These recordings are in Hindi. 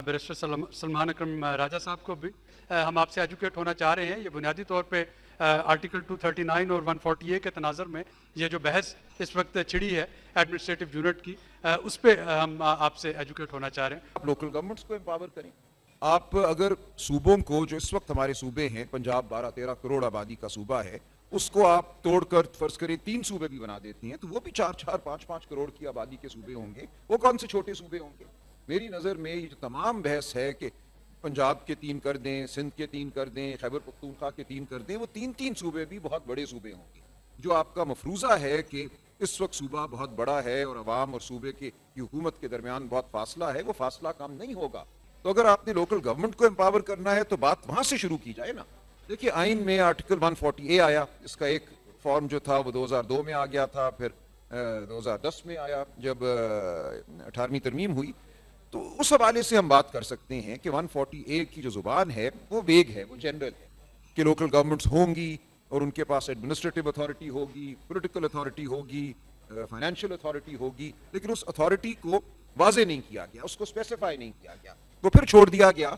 बैरिस्टर सलमान अकरम राजा साहब को भी हम आपसे एजुकेट होना चाह रहे हैं। ये बुनियादी तौर पे आर्टिकल 239 और 140A के तनाज़ुर में ये जो बहस इस वक्त छिड़ी है एडमिनिस्ट्रेटिव यूनिट की, उस पर हम आपसे एजुकेट होना चाह रहे हैं। आप लोकल गवर्नमेंट्स को एम्पावर करें। आप अगर सूबों को, जो इस वक्त हमारे सूबे हैं, पंजाब 12-13 करोड़ आबादी का सूबा है, उसको आप तोड़कर फर्ज करें 3 सूबे भी बना देती हैं, तो वो भी 4-4, 5-5 करोड़ की आबादी के सूबे होंगे। वो कौन से छोटे सूबे होंगे? मेरी नज़र में ये जो तमाम बहस है कि पंजाब के 3 कर दें, सिंध के 3 कर दें, खैबर पख्तूनख्वा के 3 कर दें, वो 3-3 सूबे भी बहुत बड़े सूबे होंगे। जो आपका मफरूज़ा है कि इस वक्त सूबा बहुत बड़ा है और अवाम और सूबे की हुकूमत के दरमियान बहुत फासला है, वो फासला कम नहीं होगा। तो अगर आपने लोकल गवर्नमेंट को एम्पावर करना है तो बात वहां से शुरू की जाए ना। देखिए, आइन में आर्टिकल 140A आया, इसका एक फॉर्म जो था वो 2002 में आ गया था, फिर 2010 में आया जब 18वीं तरमीम हुई। तो उस हवाले से हम बात कर सकते हैं कि 140A की जो जुबान है वो वेग है, वो जनरल है कि लोकल गवर्नमेंट्स होंगी और उनके पास एडमिनिस्ट्रेटिव अथॉरिटी होगी, पॉलिटिकल अथॉरिटी होगी, फाइनेंशियल अथॉरिटी होगी, लेकिन उस अथॉरिटी को वाजे नहीं किया गया, उसको स्पेसिफाई नहीं किया गया। तो फिर छोड़ दिया गया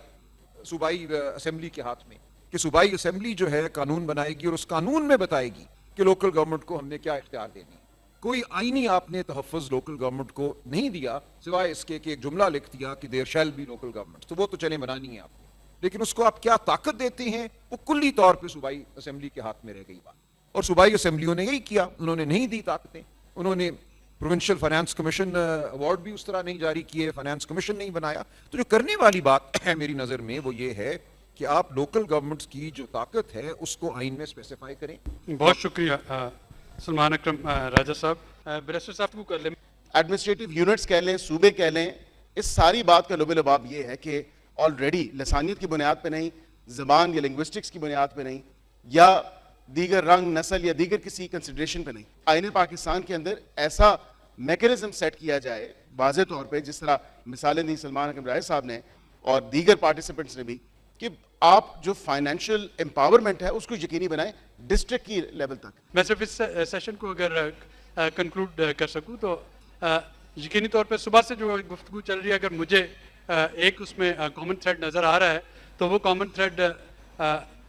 सूबाई असेंबली के हाथ में कि सूबाई असेंबली जो है कानून बनाएगी और उस कानून में बताएगी कि लोकल गवर्नमेंट को हमने क्या इख्तियार देनी है। कोई आईनी आपने तहफ़्फ़ुज़ लोकल गवर्नमेंट को नहीं दिया, सिवाय इसके कि एक जुमला लिख दिया कि there shall be local government. तो वो तो चले बनानी है आपने, लेकिन उसको आप क्या ताकत देते हैं वो कुल्ली तौर पर सूबाई असेंबली के हाथ में रह गई बात। और सूबाई असेंबलियों ने यही किया, उन्होंने नहीं दी ताकतें। उन्होंने प्रोविंशियल फाइनेंस कमीशन अवार्ड भी उस तरह नहीं जारी किए, फाइनेंस कमीशन नहीं बनाया। तो जो करने वाली बात है मेरी नज़र में वो ये है कि आप लोकल गवर्नमेंट्स की जो ताकत है उसको आइन में स्पेसिफाई करें। बहुत शुक्रिया सलमान अकरम राजा साहब। बैरिस्टर साहब को कर लें। एडमिनिस्ट्रेटिव यूनिट्स कह लें, सूबे कह लें, इस सारी बात का लुबे लबाब ये है कि ऑलरेडी लसानियत की बुनियाद पे नहीं, ज़बान या लिंग्विस्टिक्स की बुनियाद पे नहीं, या दीगर रंग, नस्ल या दीगर किसी कंसिडरेशन पे नहीं, आईने पाकिस्तान के अंदर ऐसा मैकेनिज्म सेट किया जाए वाज़े तौर पे, जिस तरह मिसालें दी सलमान अकरम राय साहब ने और दीगर पार्टिसिपेंट्स ने भी, कि आप जो फाइनेंशियल एम्पावरमेंट है उसको यकीनी बनाएं डिस्ट्रिक्ट की लेवल तक। मैं सिर्फ इस सेशन को अगर कंक्लूड कर सकूं तो यकीनी तौर पे सुबह से जो गुफ्तगू चल रही है, अगर मुझे एक उसमें कॉमन थ्रेड नज़र आ रहा है तो वो common thread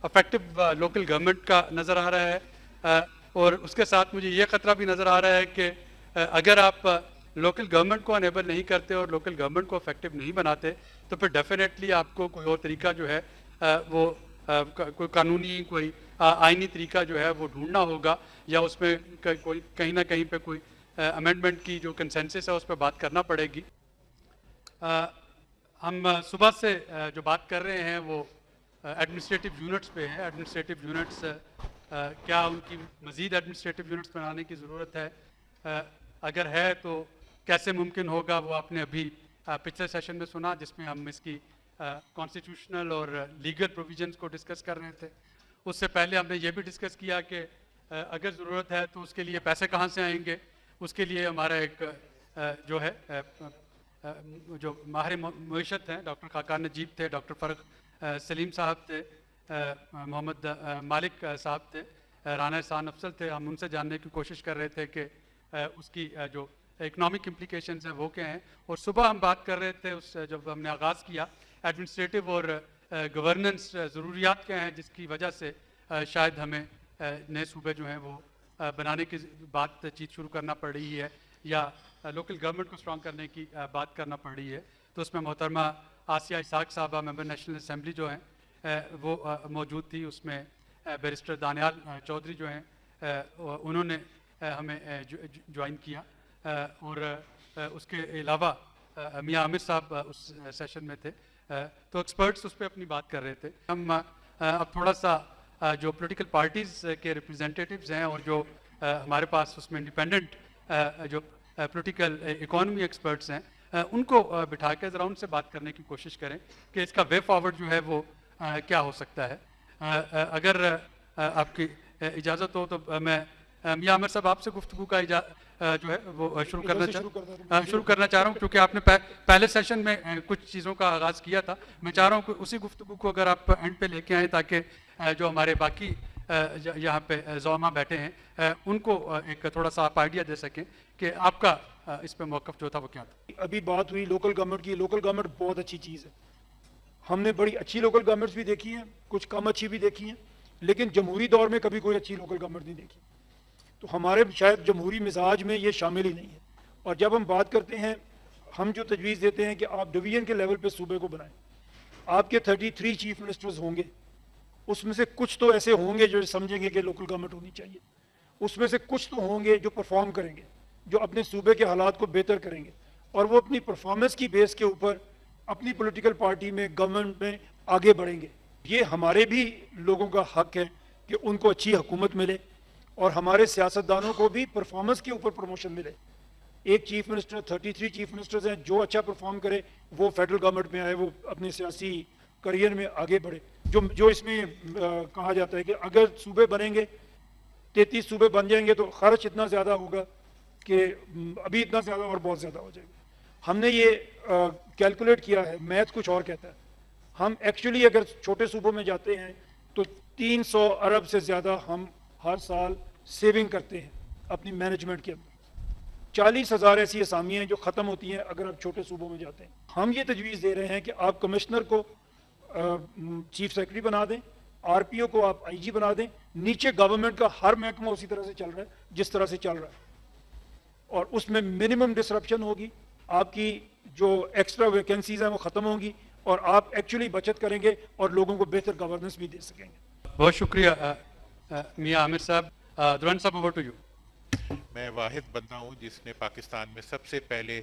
affective local government का नज़र आ रहा है। और उसके साथ मुझे ये ख़तरा भी नज़र आ रहा है कि अगर आप लोकल गवर्नमेंट को अनेबल नहीं करते और लोकल गवर्नमेंट को इफेक्टिव नहीं बनाते तो फिर डेफिनेटली आपको कोई और तरीका जो है वो कोई कानूनी, कोई आइनी तरीका जो है वो ढूंढना होगा, या उसमें कोई कहीं ना कहीं पे कोई अमेंडमेंट की जो कंसेंसस है उस पर बात करना पड़ेगी। हम सुबह से जो बात कर रहे हैं वो एडमिनिस्ट्रेटिव यूनिट्स पे है। एडमिनिस्ट्रेटिव यूनिट्स क्या उनकी मज़ीद एडमिनिस्ट्रेटिव यूनिट्स बनाने की ज़रूरत है? अगर है तो कैसे मुमकिन होगा? वो आपने अभी पिछले सेशन में सुना जिसमें हम इसकी कॉन्स्टिट्यूशनल और लीगल प्रोविजंस को डिस्कस कर रहे थे। उससे पहले हमने ये भी डिस्कस किया कि अगर ज़रूरत है तो उसके लिए पैसे कहाँ से आएंगे। उसके लिए हमारा एक जो है जो माहिर मुईशत हैं, डॉक्टर खाकान नजीब थे, डॉक्टर फ़र्क सलीम साहब थे, मोहम्मद मालिक साहब थे, राना एहसान अफसल थे। हम उनसे जानने की कोशिश कर रहे थे कि उसकी जो इकोनॉमिक इम्प्लीकेशंस हैं वो क्या हैं। और सुबह हम बात कर रहे थे उस जब हमने आगाज़ किया एडमिनिस्ट्रेटिव और गवर्नेंस ज़रूरियात क्या हैं जिसकी वजह से शायद हमें नए सूबे जो हैं वो बनाने की बातचीत शुरू करना पड़ रही है या लोकल गवर्नमेंट को स्ट्रॉन्ग करने की बात करना पड़ रही है। तो उसमें मोहतरमा आसिया इसाक साहबा मेंबर नेशनल असम्बली जो हैं वो मौजूद थी। उसमें बैरिस्टर दानियाल चौधरी जो हैं उन्होंने हमें ज्वाइन किया और उसके अलावा मियाँ आमिर साहब उस सेशन में थे। तो एक्सपर्ट्स उस पर अपनी बात कर रहे थे। हम अब थोड़ा सा जो पॉलिटिकल पार्टीज़ के रिप्रेजेंटेटिव्स हैं और जो हमारे पास उसमें इंडिपेंडेंट जो पॉलिटिकल इकोनॉमी एक्सपर्ट्स हैं उनको बिठा के ज़रा उनसे बात करने की कोशिश करें कि इसका वे फॉरवर्ड जो है वो क्या हो सकता है। अगर आपकी इजाज़त हो तो मैं मियाँ आमिर साहब आपसे गुफ्तगू का जो है वो शुरू करना चाह रहा हूँ, क्योंकि आपने पहले सेशन में कुछ चीज़ों का आगाज़ किया था। मैं चाह रहा हूँ कि उसी गुफ्तगू को अगर आप एंड पे लेके आएँ ताकि जो हमारे बाकी यहाँ पे ज़ौमा बैठे हैं उनको एक थोड़ा सा आप आइडिया दे सकें कि आपका इस पे मौक़िफ़ जो था वो क्या था। अभी बात हुई लोकल गवर्नमेंट की। लोकल गवर्नमेंट बहुत अच्छी चीज़ है, हमने बड़ी अच्छी लोकल गवर्नमेंट्स भी देखी हैं, कुछ कम अच्छी भी देखी हैं, लेकिन जमहूरी दौर में कभी कोई अच्छी लोकल गवर्नमेंट नहीं देखी। तो हमारे शायद जमहूरी मिजाज में ये शामिल ही नहीं है। और जब हम बात करते हैं, हम जो तजवीज़ देते हैं कि आप डिवीजन के लेवल पे सूबे को बनाएं, आपके 33 चीफ मिनिस्टर्स होंगे, उसमें से कुछ तो ऐसे होंगे जो समझेंगे कि लोकल गवर्नमेंट होनी चाहिए, उसमें से कुछ तो होंगे जो परफॉर्म करेंगे, जो अपने सूबे के हालात को बेहतर करेंगे, और वो अपनी परफॉर्मेंस की बेस के ऊपर अपनी पॉलिटिकल पार्टी में, गवर्नमेंट में आगे बढ़ेंगे। ये हमारे भी लोगों का हक है कि उनको अच्छी हुकूमत मिले और हमारे सियासतदानों को भी परफॉर्मेंस के ऊपर प्रमोशन मिले। एक चीफ मिनिस्टर, 33 चीफ मिनिस्टर्स हैं, जो अच्छा परफॉर्म करे वो फेडरल गवर्नमेंट में आए, वो अपने सियासी करियर में आगे बढ़े। जो इसमें कहा जाता है कि अगर सूबे बनेंगे, 33 सूबे बन जाएंगे तो खर्च इतना ज़्यादा होगा कि अभी इतना ज़्यादा और बहुत ज़्यादा हो जाएगा। हमने ये कैलकुलेट किया है, मैथ कुछ और कहता है। हम एक्चुअली अगर छोटे सूबों में जाते हैं तो 300 अरब से ज़्यादा हम हर साल सेविंग करते हैं अपनी मैनेजमेंट के अंदर। 40,000 ऐसी असामियाँ हैं जो ख़त्म होती हैं अगर आप छोटे सूबों में जाते हैं। हम ये तजवीज़ दे रहे हैं कि आप कमिश्नर को चीफ सेक्रेटरी बना दें, आरपीओ को आप आईजी बना दें, नीचे गवर्नमेंट का हर महकमा उसी तरह से चल रहा है जिस तरह से चल रहा है, और उसमें मिनिमम डिसरप्शन होगी, आपकी जो एक्स्ट्रा वैकेंसीज हैं वो ख़त्म होंगी और आप एक्चुअली बचत करेंगे और लोगों को बेहतर गवर्नेंस भी दे सकेंगे। बहुत शुक्रिया मियां आमिर साहब। दुरान साहब, ओवर टू यू। मैं वाहिद बंदा हूँ जिसने पाकिस्तान में सबसे पहले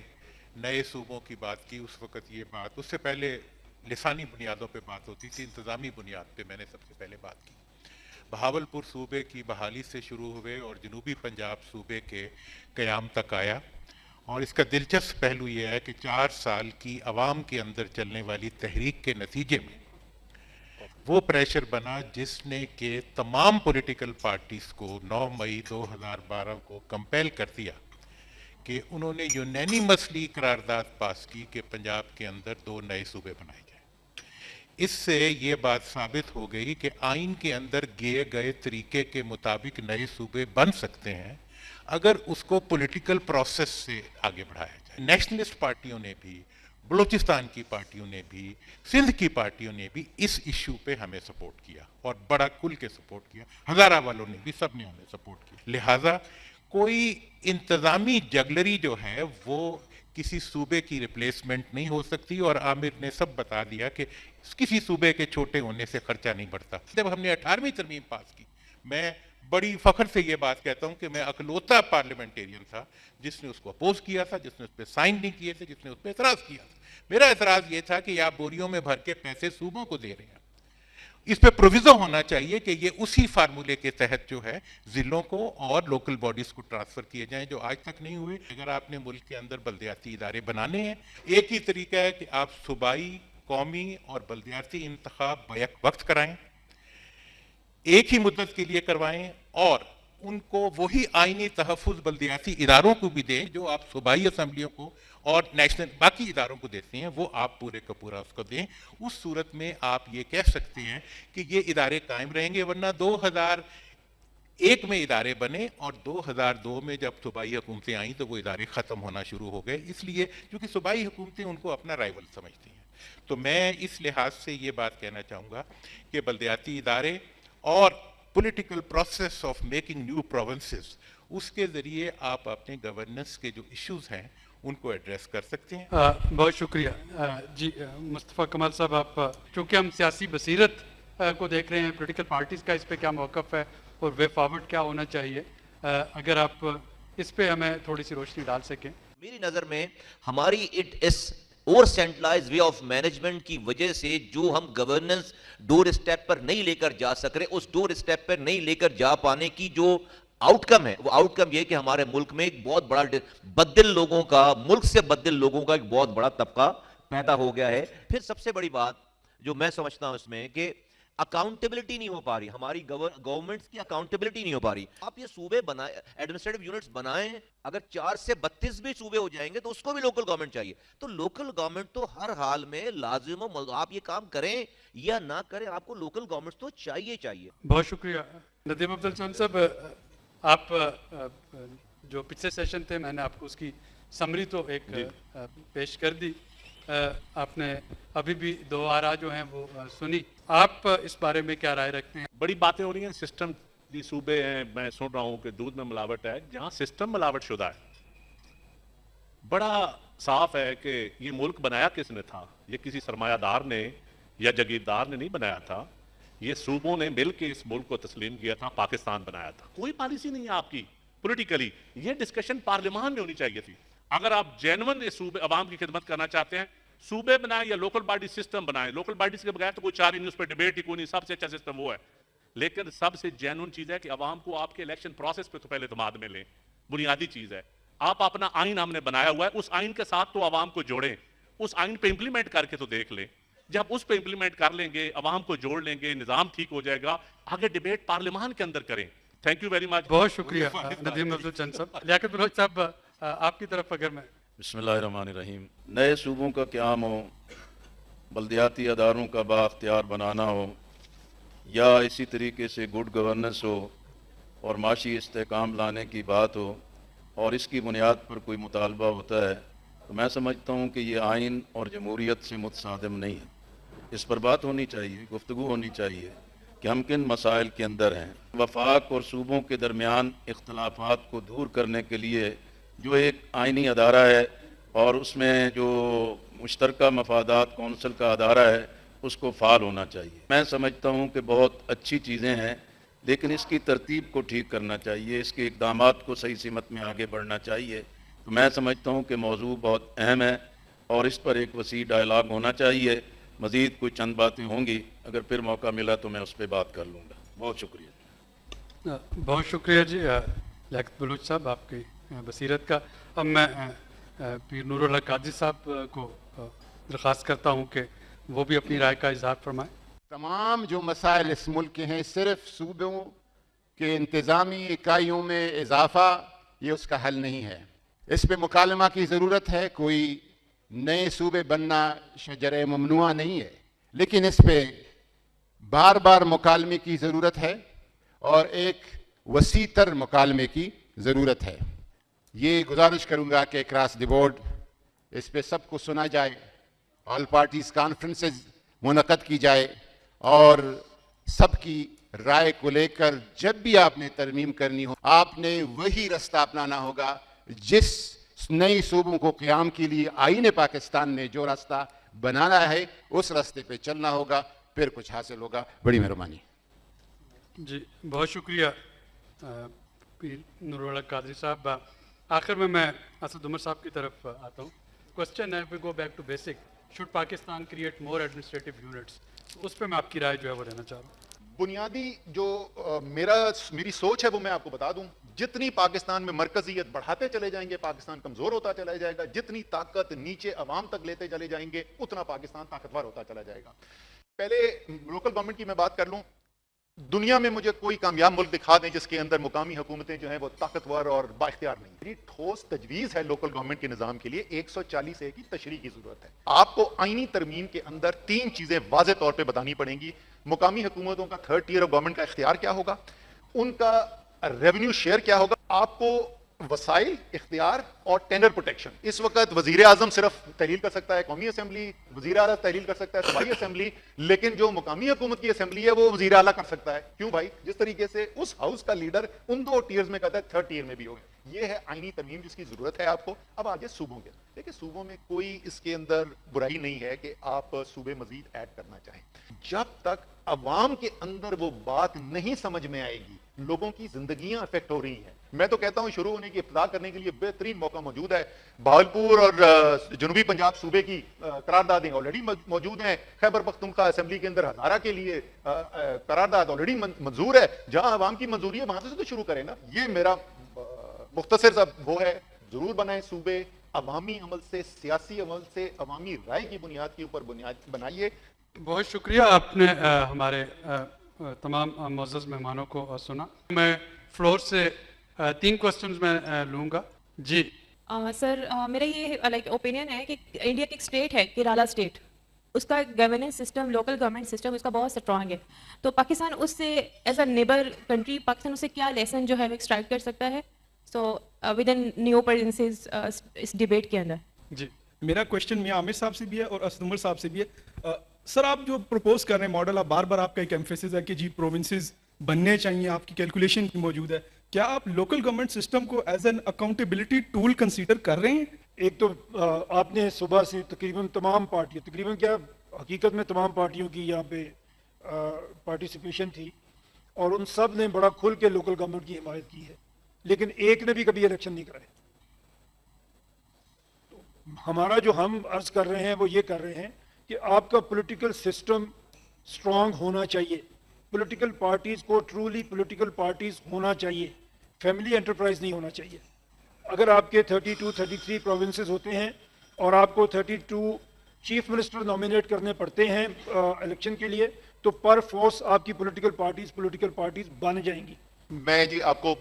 नए सूबों की बात की। उस वक़्त ये बात, उससे पहले लिसानी बुनियादों पे बात होती थी, इंतज़ामी बुनियाद पे मैंने सबसे पहले बात की। बहावलपुर सूबे की बहाली से शुरू हुए और जनूबी पंजाब सूबे के क़याम तक आया। और इसका दिलचस्प पहलू ये है कि 4 साल की अवाम के अंदर चलने वाली तहरीक के नतीजे में वो प्रेशर बना जिसने कि तमाम पॉलिटिकल पार्टीज़ को 9 मई 2012 को कंपेल कर दिया कि उन्होंने यूनैनिमसली करारदाद पास की कि पंजाब के अंदर 2 नए सूबे बनाए जाएं। इससे ये बात साबित हो गई कि आइन के अंदर दिए गए तरीके के मुताबिक नए सूबे बन सकते हैं अगर उसको पॉलिटिकल प्रोसेस से आगे बढ़ाया जाए। नेशनलिस्ट पार्टियों ने भी, बलूचिस्तान की पार्टियों ने भी, सिंध की पार्टियों ने भी इस इशू पे हमें सपोर्ट किया और बड़ा खुल के सपोर्ट किया। हज़ारा वालों ने भी, सब ने हमें सपोर्ट किया। लिहाजा कोई इंतज़ामी जगलरी जो है वो किसी सूबे की रिप्लेसमेंट नहीं हो सकती। और आमिर ने सब बता दिया कि किसी सूबे के छोटे होने से खर्चा नहीं बढ़ता। जब हमने 18वीं तरमीम पास की, मैं बड़ी फख्र से ये बात कहता हूँ कि मैं अकलौता पार्लियामेंटेरियन था जिसने उसको अपोज किया था, जिसने उस पर साइन नहीं किए थे, जिसने उस पर एतराज़ किया था। मेरा एतराज़ ये था कि आप बोरियों में भर के पैसे सूबों को दे रहे हैं, इस पे प्रोविजन होना चाहिए कि ये उसी फार्मूले के तहत जो है जिलों को और लोकल बॉडीज को ट्रांसफर किए जाएं, जो आज तक नहीं हुए। अगर आपने मुल्क के अंदर बल्दियाती इदारे बनाने हैं, एक ही तरीका है कि आप सूबाई, कौमी और बल्दियाती इंतखाब बैक वक्त कराएं, एक ही मुद्दत के लिए करवाएं और उनको वही आईनी तहफ़्फ़ुज़ बल्दियाती इदारों को भी दें जो आप सूबाई असम्बलियों को और नेशनल बाकी इदारों को देते हैं, वो आप पूरे का पूरा उसको दें। उस सूरत में आप ये कह सकते हैं कि ये इदारे कायम रहेंगे। वरना 2001 में इदारे बने और 2002 में जब सूबाई हुकूमतें आईं तो वो इदारे ख़त्म होना शुरू हो गए, इसलिए क्योंकि सूबाई हुकूमतें उनको अपना राइवल समझती हैं। तो मैं इस लिहाज से ये बात कहना चाहूँगा कि बल्दियाती इदारे और political process of making new provinces, उसके ज़रिए आप अपने गवर्नेंस के जो इश्यूज हैं उनको एड्रेस कर सकते हैं। बहुत शुक्रिया जी मुस्तफ़ा कमाल साहब। आप चूँकि हम सियासी बसीरत को देख रहे हैं, पॉलिटिकल पार्टीज़ का इस पे क्या मौक़िफ़ है और वे फॉरवर्ड क्या होना चाहिए, अगर आप इस पे हमें थोड़ी सी रोशनी डाल सकें। मेरी नज़र में हमारी इट इस और सेंट्रलाइज वे ऑफ मैनेजमेंट की वजह से जो हम गवर्नेंस डोर स्टेप पर नहीं लेकर जा सक रहे, उस डोर स्टेप पर नहीं लेकर जा पाने की जो आउटकम है, वो आउटकम ये कि हमारे मुल्क में एक बहुत बड़ा बददिल लोगों का, मुल्क से बददिल लोगों का एक बहुत बड़ा तबका पैदा हो गया है। फिर सबसे बड़ी बात जो मैं समझता हूं इसमें कि अकाउंटेबिलिटी नहीं हो पा रही, हमारी गवर्नमेंट्स की अकाउंटेबिलिटी नहीं हो पा रही। आप ये सूबे बनाए, एडमिनिस्ट्रेटिव यूनिट्स बनाएं, अगर 4 से 32 भी सूबे हो जाएंगे तो उसको भी लोकल गवर्नमेंट चाहिए। तो लोकल गवर्नमेंट तो हर हाल में लाजिम, आप ये काम करें या ना करें, आपको लोकल गवर्नमेंट तो चाहिए। बहुत शुक्रिया नदीम अब्दुल जमान साहब। आप जो पिछले सेशन थे मैंने आपको उसकी समरी तो एक पेश कर दी। आपने अभी भी दो आरा जो हैं वो सुनी, आप इस बारे में क्या राय रखते हैं? बड़ी बातें हो रही हैं सिस्टम दी सूबे हैं, मैं सुन रहा हूं कि दूध में मिलावट है, जहां सिस्टम मिलावट शुदा है। बड़ा साफ है कि ये मुल्क बनाया किसने था, ये किसी सरमायादार ने या जागीरदार ने नहीं बनाया था, ये सूबों ने मिलकर इस मुल्क को तस्लीम किया था, पाकिस्तान बनाया था। कोई पॉलिसी नहीं है आपकी पॉलिटिकली, ये डिस्कशन पार्लियामान में होनी चाहिए थी। अगर आप जेन्युइन इस सूबे अवाम की खिदमत करना चाहते हैं, सूबे बनाए या लोकल बॉडी सिस्टम बनाए। लोकल बॉडीज के बगैर तो कोई चार ही नहीं, उस पर डिबेट ही कोई नहीं, सबसे अच्छा सिस्टम वो है। लेकिन सबसे जेन्युइन चीज है कि अवाम को आपके इलेक्शन प्रोसेस पे तो पहले एतमाद में लें, बुनियादी चीज है। आप अपना आइन हमने बनाया हुआ है, उस आइन के साथ तो अवाम को जोड़ें, उस आइन पे इंप्लीमेंट करके तो देख लें। जब उस पे इंप्लीमेंट कर लेंगे, अवाम को जोड़ लेंगे, निजाम ठीक हो जाएगा, आगे डिबेट पार्लियामान के अंदर करें। Thank you very much. बहुत शुक्रिया नदीम अब्दुल चंद साहब। लियाकत बलोच साहब, आपकी तरफ अगर मैं बिस्मिल्लाहिर्रहमानिर्रहीम। नए सूबों का क़याम हो, बल्दियाती अदारों का बाख्तियार बनाना हो, या इसी तरीके से गुड गवर्नेंस हो और माशी इस्तेकाम लाने की बात हो और इसकी बुनियाद पर कोई मुतालबा होता है, तो मैं समझता हूँ कि ये आइन और जमहूरियत से मुतसादिम नहीं है। इस पर बात होनी चाहिए, गुफ्तगू होनी चाहिए कि हम किन मसाइल के अंदर हैं। वफाक और सूबों के दरमियान इख्तलाफात को दूर करने के लिए जो एक आइनी अदारा है और उसमें जो मुश्तरका मफादात कौंसिल का अदारा है, उसको फ़ाल होना चाहिए। मैं समझता हूँ कि बहुत अच्छी चीज़ें हैं, लेकिन इसकी तरतीब को ठीक करना चाहिए, इसके इक़दामात को सही सिमत में आगे बढ़ना चाहिए। तो मैं समझता हूँ कि मौजू बहुत अहम है और इस पर एक वसी डायलॉग होना चाहिए। मज़ीद कोई चंद बातें होंगी, अगर फिर मौका मिला तो मैं उस पर बात कर लूँगा। बहुत शुक्रिया। बहुत शुक्रिया जी लियाकत बलूच साहब, आपकी बसीरत का। अब मैं पीर नूरुल हक काजी साहब को दरख्वास्त करता हूँ कि वो भी अपनी राय का इजहार फरमाएं। तमाम जो मसाइल इस मुल्क के हैं, सिर्फ सूबों के इंतज़ामी इकाइयों में इजाफा ये उसका हल नहीं है। इस पे मुकालमा की ज़रूरत है। कोई नए सूबे बनना शजर ममनुआ नहीं है, लेकिन इस पे बार बार मुकालमे की ज़रूरत है और एक वसी तर मुकालमे की ज़रूरत है। ये गुजारिश करूँगा कि क्रॉस द बोर्ड इस पे सबको सुना जाए, ऑल पार्टीज कॉन्फ्रेंसेस मुनक़द की जाए और सबकी राय को लेकर जब भी आपने तरमीम करनी हो, आपने वही रास्ता अपनाना होगा जिस नई सूबों को क़याम के लिए आईन पाकिस्तान ने जो रास्ता बनाना है, उस रास्ते पे चलना होगा, फिर कुछ हासिल होगा। बड़ी मेहरबानी जी, बहुत शुक्रिया पीर नूरुल हक कादरी साहब। आखिर में मैं असद उमर साहब की तरफ आता हूँ। क्वेश्चन है, we go back to basic, should Pakistan create more administrative units? उस पर मैं आपकी राय जो है वो देना चाह रहा हूँ। बुनियादी जो मेरी सोच है वो मैं आपको बता दूं। जितनी पाकिस्तान में मरकजियत बढ़ाते चले जाएंगे, पाकिस्तान कमजोर होता चला जाएगा। जितनी ताकत नीचे अवाम तक लेते चले जाएंगे, उतना पाकिस्तान ताकतवर होता चला जाएगा। पहले लोकल गवर्नमेंट की मैं बात कर लूं। दुनिया में मुझे कोई कामयाब मुल्क दिखा दें जिसके अंदर मुकामी हुकूमतें जो हैं वो ताकतवर और बाइख्तियार नहीं। मेरी ठोस तजवीज़ है लोकल गवर्नमेंट के निज़ाम के लिए 140A की तशरीह की जरूरत है। आपको आईनी तरमीम के अंदर 3 चीजें वाज़े तौर पर बतानी पड़ेंगी। मुकामी हुकूमतों का 3rd टियर ऑफ गवर्नमेंट का इख्तियार क्या होगा, उनका रेवेन्यू शेयर क्या होगा, आपको वसाइल, इख्तियार और टेंडर प्रोटेक्शन। इस वक्त वजीर आजम सिर्फ तहलील कर सकता है, कौमी असेंबली, वजीर आला तहलील कर सकता है, सूबाई असेंबली, लेकिन जो मुकामी हुकूमत की असेंबली है वो वजीर आला कर सकता है। क्यों भाई? जिस तरीके से उस हाउस का लीडर उन 2 टीयर्स में कहता है, 3rd टियर में भी होगा। ये है आईनी तरमीम जिसकी जरूरत है आपको। अब आगे सूबों के, देखिए सूबों में कोई इसके अंदर बुराई नहीं है कि आप सूबे मजीद ऐड करना चाहें, जब तक अवाम के अंदर वो बात नहीं समझ में आएगी। लोगों की जिंदगियां अफेक्ट हो रही हैं। मैं तो कहता हूं शुरू होने की इब्तिदा करने के लिए बेहतरीन मौका मौजूद है। भावलपुर और जनूबी पंजाब सूबे की करारदादें ऑलरेडी मौजूद हैं। खैबर पख्तूनख्वा असेंबली के अंदर हजारा के लिए करारदाद ऑलरेडी मंजूर है। जहां अवाम की मंजूरी है वहां से तो शुरू करें ना। ये मेरा मुख्तसर सा वो है, जरूर बनाए सूबे अवामी अमल से, सियासी अमल से, अवामी राय की बुनियाद के ऊपर बुनियाद बनाइए। बहुत शुक्रिया, आपने हमारे तमाम मुअज़्ज़ज़ मेहमानों को सुना। मैं फ्लोर से 3 क्वेश्चंस मैं लूँगा जी। सर मेरा ये लाइक ओपिनियन है कि इंडिया की एक स्टेट है केरला स्टेट, उसका governance system, local government system उसका बहुत स्ट्रांग है। तो पाकिस्तान उससे as a neighbour country, Pakistan उससे क्या लेसन जो है वो एक्सट्रैक्ट कर सकता है? So with in new presences इस डिबेट के अंदर। जी, मेरा क्वेश्चन मियां आमिर साहब से भी है और असद उमर साहब से भी है। सर, आप जो प्रपोज कर रहे हैं मॉडल, आप बार बार आपका एक एम्फेसिस है कि जी प्रोविंसेस बनने चाहिए, आपकी कैलकुलेशन मौजूद है, क्या आप लोकल गवर्नमेंट सिस्टम को as an accountability tool consider कर रहे हैं? एक तो आपने सुबह से तकरीबन तमाम पार्टियों, तकरीबन क्या हकीकत में तमाम पार्टियों की यहाँ पे पार्टिसिपेशन थी और उन सब ने बड़ा खुल के लोकल गवर्नमेंट की हिमायत की है, लेकिन एक ने भी कभी इलेक्शन नहीं कराए। तो हमारा जो हम अर्ज कर रहे हैं वो ये कर रहे हैं कि आपका पॉलिटिकल सिस्टम स्ट्रांग होना चाहिए, पॉलिटिकल पार्टीज को ट्रूली पॉलिटिकल पार्टीज होना चाहिए, फैमिली एंटरप्राइज नहीं होना चाहिए। अगर आपके 32-33 प्रोविंसेस होते हैं और आपको 32 चीफ मिनिस्टर नॉमिनेट करने पड़ते हैं इलेक्शन के लिए, तो पर फोर्स आपकी पॉलिटिकल पार्टीज बन जाएंगी। मैं जी आपको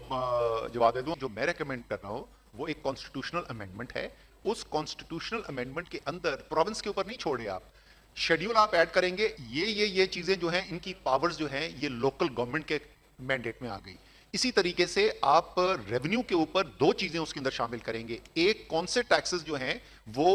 जवाब दे दूं, जो मैं रेकमेंड कर रहा हूं वो एक कॉन्स्टिट्यूशनल अमेंडमेंट है। उस कॉन्स्टिट्यूशनल अमेंडमेंट के अंदर प्रोविंस के ऊपर नहीं छोड़े आप, शेड्यूल आप ऐड करेंगे, ये चीजें जो हैं इनकी पावर्स जो हैं ये लोकल गवर्नमेंट के मैंडेट में आ गई। इसी तरीके से आप रेवेन्यू के ऊपर दो चीजें उसके अंदर शामिल करेंगे, एक कौन से टैक्सेस जो हैं वो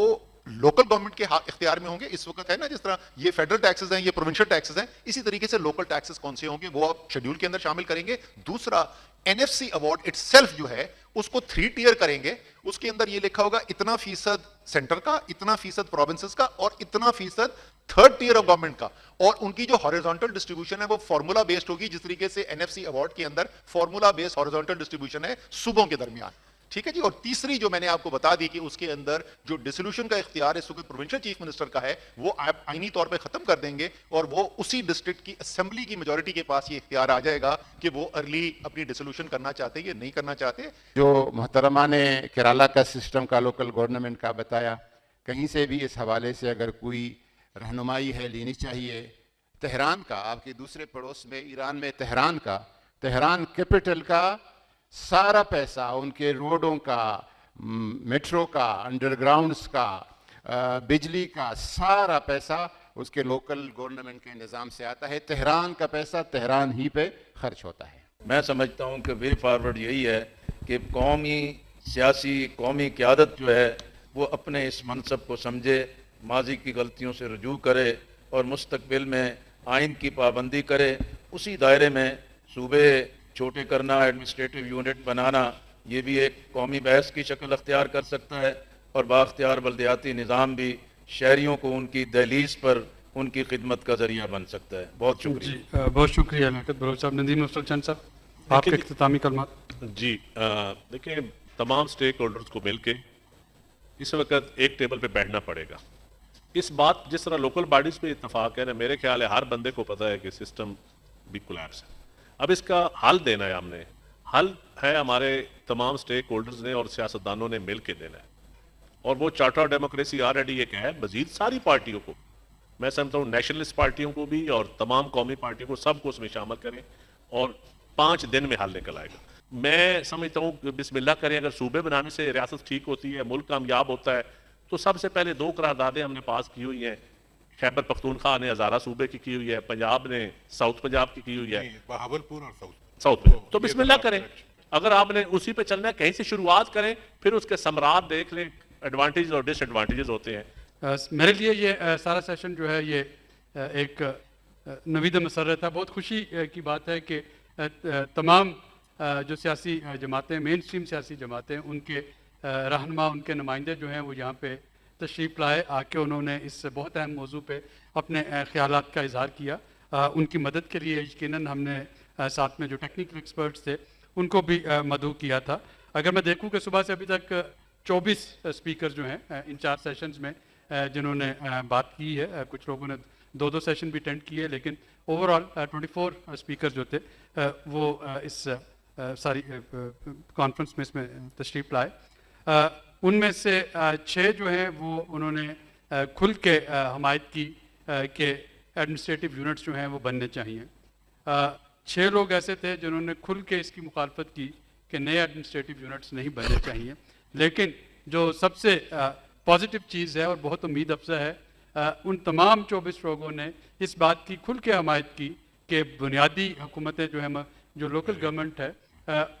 लोकल गवर्नमेंट के इख्तियार में होंगे, इस वक्त है ना जिस तरह ये फेडरल टैक्सेस हैं, ये प्रोविंशियल टैक्सेस हैं, इसी तरीके से लोकल टैक्सेस कौन से होंगे वो आप शेड्यूल के अंदर शामिल करेंगे। दूसरा, एनएफसी अवार्ड इटसेल्फ जो है उसको 3 टियर करेंगे, उसके अंदर ये लिखा होगा इतना फीसद सेंटर का, इतना फीसद प्रोविंसेस का और इतना फीसद 3rd टियर ऑफ गवर्नमेंट का, और उनकी जो हॉरिजॉन्टल डिस्ट्रीब्यूशन है वो फार्मूला बेस्ड होगी, जिस तरीके से एनएफसी अवार्ड के अंदर फार्मूला बेस्ड हॉरिजॉन्टल डिस्ट्रीब्यूशन है सूबों के दरमियान। ठीक है जी। और तीसरी जो मैंने आपको बता दी कि उसके अंदर जो डिसोल्यूशन का इख्तियार इस वक्त प्रोविंशियल चीफ मिनिस्टर का है वो आप आईनी तौर पे खत्म कर देंगे और वो उसी डिस्ट्रिक्ट की असेंबली की मेजॉरिटी के पास ये इख्तियार आ जाएगा कि वो अर्ली अपनी डिसोल्यूशन करना चाहते हैं या नहीं करना चाहते। जो मोहतरमा ने केरला का सिस्टम का लोकल गवर्नमेंट का बताया, कहीं से भी इस हवाले से अगर कोई रहनुमाई है लेनी चाहिए। तेहरान का, आपके दूसरे पड़ोस में ईरान में तेहरान कैपिटल का सारा पैसा, उनके रोडों का, मेट्रो का, अंडरग्राउंड्स का, बिजली का सारा पैसा उसके लोकल गवर्नमेंट के निज़ाम से आता है। तेहरान का पैसा तेहरान ही पे खर्च होता है। मैं समझता हूँ कि वे फॉरवर्ड यही है कि कौमी सियासी कौमी क़यादत जो है वो अपने इस मनसब को समझे, माजी की गलतियों से रुजू करे और मुस्तकबिल में आइन की पाबंदी करे। उसी दायरे में सूबे छोटे करना, एडमिनिस्ट्रेटिव यूनिट बनाना, ये भी एक कौमी बहस की शक्ल अख्तियार कर सकता है और बाख्तियार बल्दियाती निज़ाम भी शहरियों को उनकी दहलीज पर उनकी खिदमत का जरिया बन सकता है। बहुत शुक्रिया। बहुत शुक्रिया लियाकत बलोच साहब। नदीम नसरुल चंद साहब, आपके इख्तितामी कलमात। जी, देखिए तमाम स्टेक होल्डर्स को मिलके इस वक्त एक टेबल पे बैठना पड़ेगा। इस बात जिस तरह लोकल बॉडीज पे इत्तेफाक है ना, मेरे ख्याल है हर बंदे को पता है कि सिस्टम भी कोलैप्स है। अब इसका हल देना है, हमने हल है हमारे तमाम स्टेक होल्डर्स ने और सियासतदानों ने मिल के देना है, और वो चार्टर ऑफ डेमोक्रेसी ऑलरेडी एक है। मजीद सारी पार्टियों को, मैं समझता हूँ नेशनलिस्ट पार्टियों को भी और तमाम कौमी पार्टियों को, सबको उसमें शामिल करें और 5 दिन में हल निकल आएगा। मैं समझता हूँ कि बिस्मिल्लाह करें, अगर सूबे बनाने से रियासत ठीक होती है, मुल्क कामयाब होता है, तो सबसे पहले 2 करारदादें हमने पास की हुई हैं। खैबर पख्तूनख्वा ने हज़ारा सूबे की हुई है, पंजाब ने साउथ पंजाब की हुई है, बहावलपुर और साउथ में। तो बिस्मिल्लाह करें, अगर आपने उसी पे चलना है, कहीं से शुरुआत करें, फिर उसके समरात देख लें, एडवांटेज और डिसएडवांटेजेस होते हैं। मेरे लिए ये सारा सेशन जो है ये एक नवीद मसरत है। बहुत खुशी की बात है कि तमाम जो सियासी जमातें, मेन स्ट्रीम सियासी जमातें, उनके रहनुमा, उनके नुमाइंदे जो हैं वो यहाँ पे तशरीफ़ लाए, आके उन्होंने इस बहुत अहम मौजू पे अपने ख्यालात का इजहार किया। उनकी मदद के लिए यकीनन हमने साथ में जो टेक्निकल एक्सपर्ट्स थे उनको भी मदऊ किया था। अगर मैं देखूं कि सुबह से अभी तक 24 स्पीकर जो हैं इन 4 सेशंस में जिन्होंने बात की है, कुछ लोगों ने 2-2 सेशन भी अटेंड किए, लेकिन ओवरऑल 24 स्पीकर जो थे वो इस सारी कॉन्फ्रेंस में इसमें तशरीफ़ लाए। उनमें से 6 जो हैं वो उन्होंने खुल के हमायत की कि एडमिनिस्ट्रेटिव यूनिट्स जो हैं वो बनने चाहिए। 6 लोग ऐसे थे जिन्होंने खुल के इसकी मुखालफत की कि नए एडमिनिस्ट्रेटिव यूनिट्स नहीं बनने चाहिए। लेकिन जो सबसे पॉजिटिव चीज़ है और बहुत उम्मीद अफजा है, उन तमाम 24 लोगों ने इस बात की खुल के हमायत की कि बुनियादी हुकूमतें जो है, जो लोकल गवर्नमेंट है,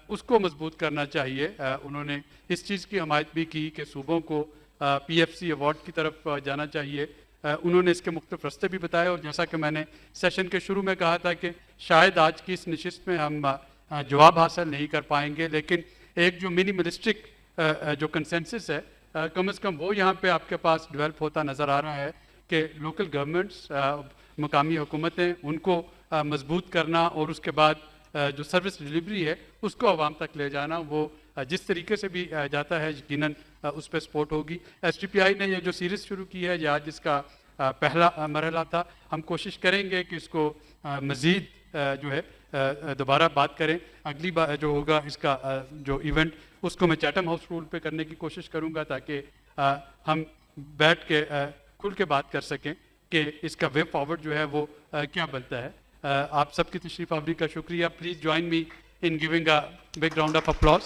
उसको मजबूत करना चाहिए। उन्होंने इस चीज़ की हमायत भी की कि सूबों को PFC अवार्ड की तरफ जाना चाहिए। उन्होंने इसके मुख्तलिफ रास्ते भी बताए और जैसा कि मैंने सेशन के शुरू में कहा था कि शायद आज की इस नशिस्त में हम जवाब हासिल नहीं कर पाएंगे, लेकिन एक जो मिनिमलिस्टिक जो कंसेंसस है कम से कम वो यहाँ पे आपके पास डेवलप होता नज़र आ रहा है कि लोकल गवर्नमेंट्स, मकामी हुकूमतें, उनको मजबूत करना और उसके बाद जो सर्विस डिलीवरी है उसको आवाम तक ले जाना, वो जिस तरीके से भी जाता है यकीनन उस पर सपोर्ट होगी। STPI ने ये जो सीरीज़ शुरू की है, ये आज इसका पहला मरहला था। हम कोशिश करेंगे कि इसको मज़ीद जो है दोबारा बात करें। अगली बार जो होगा इसका जो इवेंट, उसको मैं चैटम हाउस रूल पे करने की कोशिश करूँगा ताकि हम बैठ के खुल के बात कर सकें कि इसका वे फॉरवर्ड जो है वो क्या बनता है। आप सबकी तशरीफ़ आवरी का शुक्रिया। Please join me in giving a big round of applause.